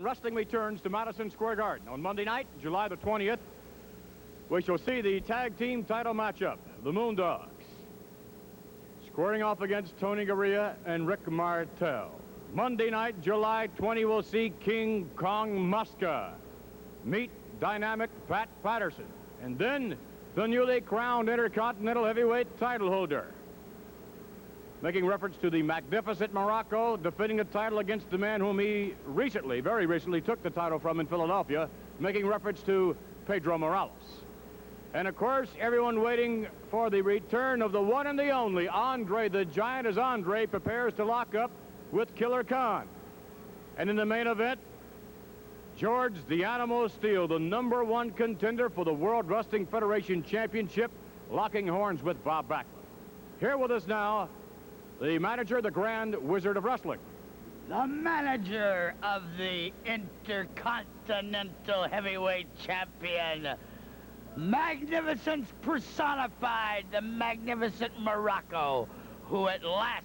wrestling returns to Madison Square Garden. On Monday night, July the 20th, we shall see the tag team title matchup, the Moondogs, squaring off against Tony Garea and Rick Martel. Monday night, July 20, we'll see King Kong Muska meet dynamic Pat Patterson. And then the newly crowned Intercontinental Heavyweight title holder, making reference to the magnificent Morocco, defending the title against the man whom he recently, very recently, took the title from in Philadelphia, making reference to Pedro Morales. And of course, everyone waiting for the return of the one and the only Andre the Giant, as Andre prepares to lock up with Killer Khan. And in the main event, George the Animal Steele, the #1 contender for the World Wrestling Federation Championship, locking horns with Bob Backlund. Here with us now, the manager, the Grand Wizard of Wrestling. The manager of the Intercontinental Heavyweight Champion, magnificence personified, the magnificent Morocco, who at last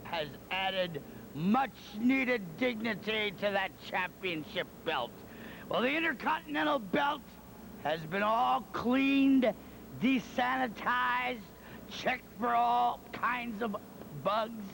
has added much-needed dignity to that championship belt. Well, the Intercontinental belt has been all cleaned, desanitized, checked for all kinds of bugs,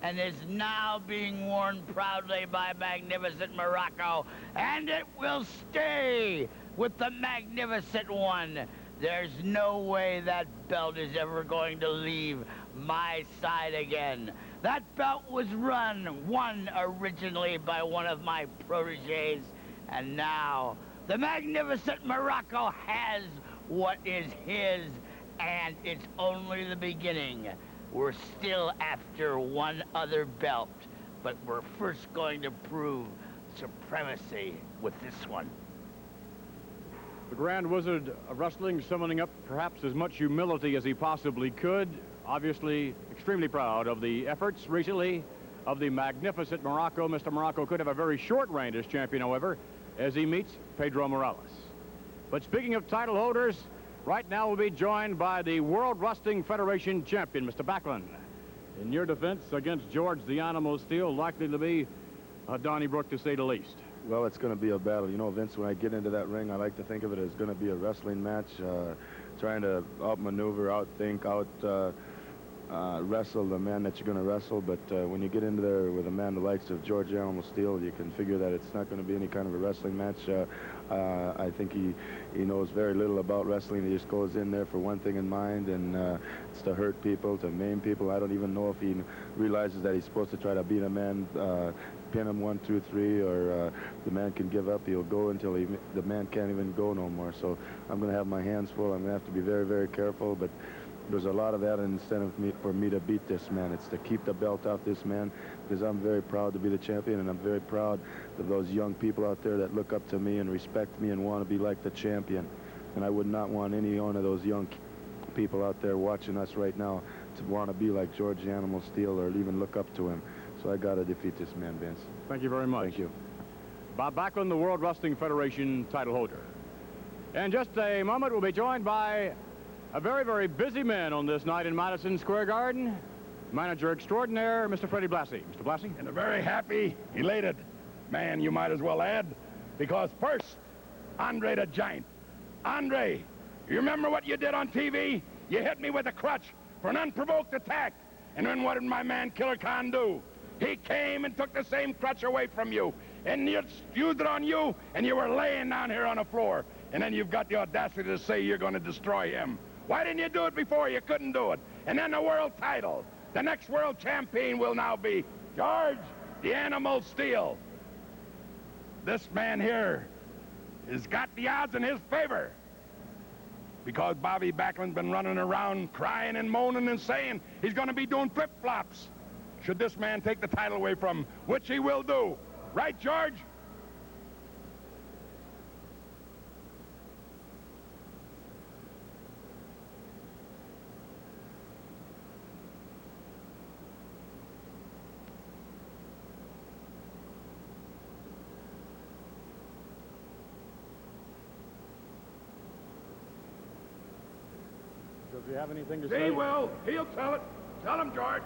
and is now being worn proudly by magnificent Morocco, and it will stay with the magnificent one. There's no way that belt is ever going to leave my side again. That belt was won originally by one of my proteges, and now the magnificent Morocco has what is his, and it's only the beginning. We're still after one other belt, but we're first going to prove supremacy with this one. The Grand Wizard of Wrestling summoning up perhaps as much humility as he possibly could. Obviously extremely proud of the efforts recently of the magnificent Morocco. Mr. Morocco could have a very short reign as champion, however, as he meets Pedro Morales. But speaking of title holders, right now we'll be joined by the World Wrestling Federation champion, Mr. Backlund. In your defense against George the Animal Steele, likely to be Donnybrook, to say the least. Well, it's going to be a battle. You know, Vince, when I get into that ring, I like to think of it as going to be a wrestling match, trying to outmaneuver, outthink, wrestle the man that you're going to wrestle. But when you get into there with a man the likes of George Animal Steele, you can figure that it's not going to be any kind of a wrestling match. I think he knows very little about wrestling. He just goes in there for one thing in mind, and it's to hurt people, to maim people. I don't even know if he realizes that he's supposed to try to beat a man, pin him 1, 2, 3, or the man can give up. He'll go until the man can't even go no more. So I'm going to have my hands full. I'm going to have to be very, very careful. But there's a lot of that incentive for me to beat this man. It's to keep the belt off this man, because I'm very proud to be the champion, and I'm very proud of those young people out there that look up to me and respect me and want to be like the champion. And I would not want any one of those young people out there watching us right now to want to be like George Animal Steele or even look up to him. So I got to defeat this man, Vince. Thank you very much. Thank you. Bob Backlund, the World Wrestling Federation title holder. In just a moment, we'll be joined by a very, very busy man on this night in Madison Square Garden, manager extraordinaire, Mr. Freddie Blassie. Mr. Blassie? And a very happy, elated man, you might as well add, because first, Andre the Giant. Andre, you remember what you did on TV? You hit me with a crutch for an unprovoked attack. And then what did my man Killer Khan do? He came and took the same crutch away from you, and you used it on you, and you were laying down here on the floor. And then you've got the audacity to say you're going to destroy him. Why didn't you do it before? You couldn't do it. And then the world title. The next world champion will now be George the Animal Steele. This man here has got the odds in his favor, because Bobby Backlund's been running around crying and moaning and saying he's going to be doing flip-flops should this man take the title away from him, which he will do. Right, George? Does he have anything to say? He will. He'll tell it. Tell him, George.